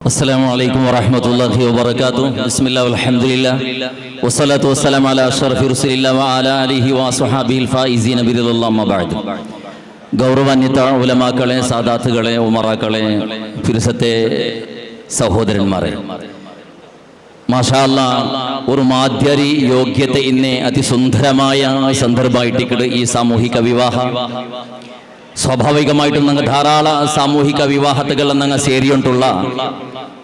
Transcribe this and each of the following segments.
السلام عليكم ورحمة الله وبركاته. بسم الله والحمد لله والصلاة والسلام على أشرف رسول الله وعلى آله وصحبه الفائزين برضا الله ما بعد. ഗൗരവാന്വിത ഉലമാക്കളെ, സാദാത്തുകളെ, ഉമറാക്കളെ, ഫിർസത്തെ സഹോദരന്മാരെ, മാഷാ അല്ലാഹ് ഒരു മാധ്യരി യോഗ്യത്തെ ഇന്ന് അതിസുന്ദരമായ സന്ദർഭമായിട്ട് ഈ സാമൂഹിക വിവാഹ സ്വാഭാവികമായിട്ടും നിങ്ങൾ ധാരാളം സാമൂഹിക വിവാഹത്തുകൾ നിങ്ങൾ സേരിയിട്ടുള്ള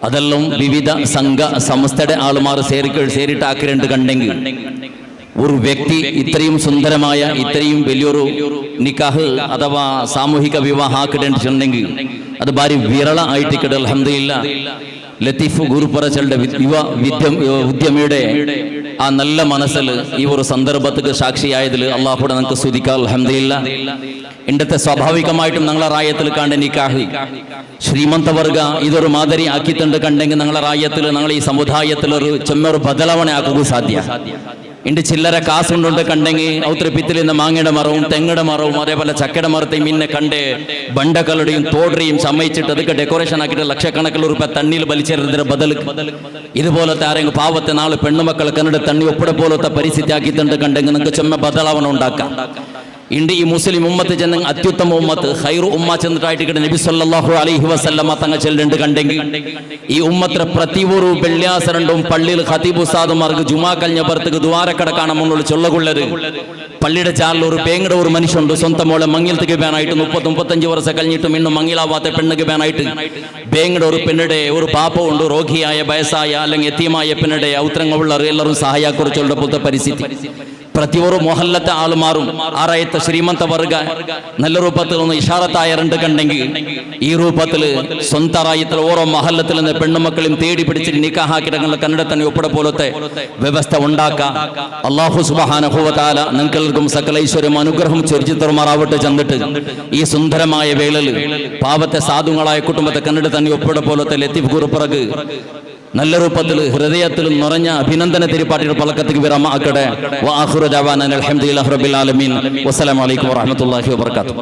അതെല്ലാം വിവിധ സംഘ സംസ്ഥയുടെ ആളുമാർ സേരിട്ടാക്കിരണ്ട് കണ്ടെങ്കിൽ ഒരു വ്യക്തി ഇത്രയും സുന്ദരമായ ഇത്രയും വലിയൊരു നിക്കാഹ് അഥവാ സാമൂഹിക വിവാഹം ആക്കിയിട്ടുണ്ടെങ്കിൽ അത് ഭാരി വിരള ആയിട്ട് അൽഹംദുലില്ലാഹ് ലത്തീഫ് ഗുരുപറച്ചളുടെ ഉദ്യമയുടെ ആ നല്ല മനസ്സിൽ ഈ ഒരു സന്ദർഭത്തിന് സാക്ഷിയായതിൽ അള്ളാഹുടെ നമുക്ക് സ്തുതിക്കാം അൽഹംദുലില്ലാഹ്. ഇണ്ടത്തെ സ്വാഭാവികമായിട്ടും ഞങ്ങളെ റായത്തിൽ കണ്ട നിക്കാഹ് ശ്രീമന്ത വർഗ ഇതൊരു മാതിരി ആക്കിത്തണ്ട് കണ്ടെങ്കിൽ ഞങ്ങളെ റായത്തിൽ ഞങ്ങളെ ഈ സമുദായത്തിൽ ഒരു ചെമ്മൊരു ബദലാവണ ആക്കുക സാധ്യ. ഇണ്ട് ചില്ലറ കാസുകൊണ്ട് കണ്ടെങ്കിൽ ഔത്ര പിത്തിൽ നിന്ന് മാങ്ങയുടെ മരവും തെങ്ങയുടെ മരവും അതേപോലെ ചക്കയുടെ മരത്തെയും ഇന്നെ കണ്ട് ബണ്ടകളുടെയും തോടരെയും സമ്മതിച്ചിട്ട് അതൊക്കെ ഡെക്കറേഷൻ ആക്കിയിട്ട് ലക്ഷക്കണക്കിന് രൂപ തണ്ണിയിൽ വലിച്ചെറിഞ്ഞതിന്റെ ബദൽ ഇതുപോലത്തെ ആരെങ്കിലും പാവത്തെ നാളെ പെണ്ണുമക്കൾ കണ്ടിട്ട് തണ്ണി ഒപ്പിടെ പോലത്തെ പരിസ്ഥിതി ആക്കിത്തണ്ട് കണ്ടെങ്കിൽ നിങ്ങൾക്ക് ചെമ്മ ബദലാവണം ഉണ്ടാക്കാം. ഇണ്ട് ഈ മുസ്ലിം ഉമ്മത്ത് ചെന്ന അത്യുത്തമ ഉമ്മത്ത് ഹൈറു ഉമ്മ ചെന്നിട്ടായിട്ട് നബി സല്ലല്ലാഹു അലൈഹി വസല്ലമ തങ്ങൾ ചെല്ലുണ്ട് കണ്ടെങ്കിൽ ഈ ഉമ്മത്തിലെ പ്രതി ഒരു വെള്ളിയാസരണ്ടും പള്ളിയിൽ ഖതീബ് ഉസ്താദുമാർക്ക് ജുമാ കഴിഞ്ഞ പുറത്തേക്ക് ദ്വാരക്കട കാണുമെന്നുള്ള ചൊല്ലകുള്ളത് പള്ളിയുടെ ചാലിൽ ഒരു പേങ്ങയുടെ ഒരു മനുഷ്യണ്ട് സ്വന്തം മോളെ മങ്ങിലത്തേക്ക് ബാനായിട്ട് 30-35 വർഷം കഴിഞ്ഞിട്ടും ഇന്നും മങ്ങിലാവാത്ത പെണ്ണുക്ക് ബാനായിട്ട് പേങ്ങയുടെ ഒരു പെണ്ണിടെ ഒരു പാപ്പ ഉണ്ട് രോഗിയായ വയസ്സായ അല്ലെങ്കിൽ എത്തിയമായ പെണ്ണിടെ ഔത്രങ്ങളുള്ള എല്ലാവരും സഹായക്കുറിച്ചുള്ള പോലത്തെ പരിസ്ഥിതി പ്രതി ഒരു മൊഹല്ലത്തെ ആളുമാറും ആറായത്തെ ശ്രീമന്ത വർഗ നല്ല രൂപത്തിൽ ഒന്ന് ഇഷാറത്തായ രണ്ട് കണ്ടെങ്കിൽ ഈ രൂപത്തിൽ സ്വന്തം റായത്തിൽ ഓരോ മഹല്ലത്തിൽ നിന്ന് പെണ്ണുമക്കളെയും തേടി പിടിച്ചിട്ട് നിക്കാഹാക്കിടങ്ങളിൽ കന്നഡ തന്നെ ഒപ്പിട പോലത്തെ വ്യവസ്ഥ ഉണ്ടാക്കാം. അല്ലാഹു സുബ്ഹാനഹു വ തആല നിങ്ങൾക്കും സകല ഐശ്വര്യം അനുഗ്രഹം ചൊരിച്ചു തരുമാറാവട്ടെ. ചെന്നിട്ട് ഈ സുന്ദരമായ വേളയിൽ പാവത്തെ സാധുങ്ങളായ കുടുംബത്തെ കന്നഡ തന്നെ ഒപ്പിട പോലത്തെ ലത്തീഫ് ഗുരുപ്പറക് നല്ല രൂപത്തിൽ ഹൃദയത്തിൽ നിറഞ്ഞ അഭിനന്ദന തിരുപ്പാട്ടിയുടെ പളക്കത്തേക്ക് വിരമാക്കട്ടെ. വആഖിറു ദഅവാനാ അൽഹംദുലില്ലാഹി റബ്ബിൽ ആലമീൻ. വസ്സലാമു അലൈക്കും വറഹ്മത്തുള്ളാഹി വബറകാതുഹു.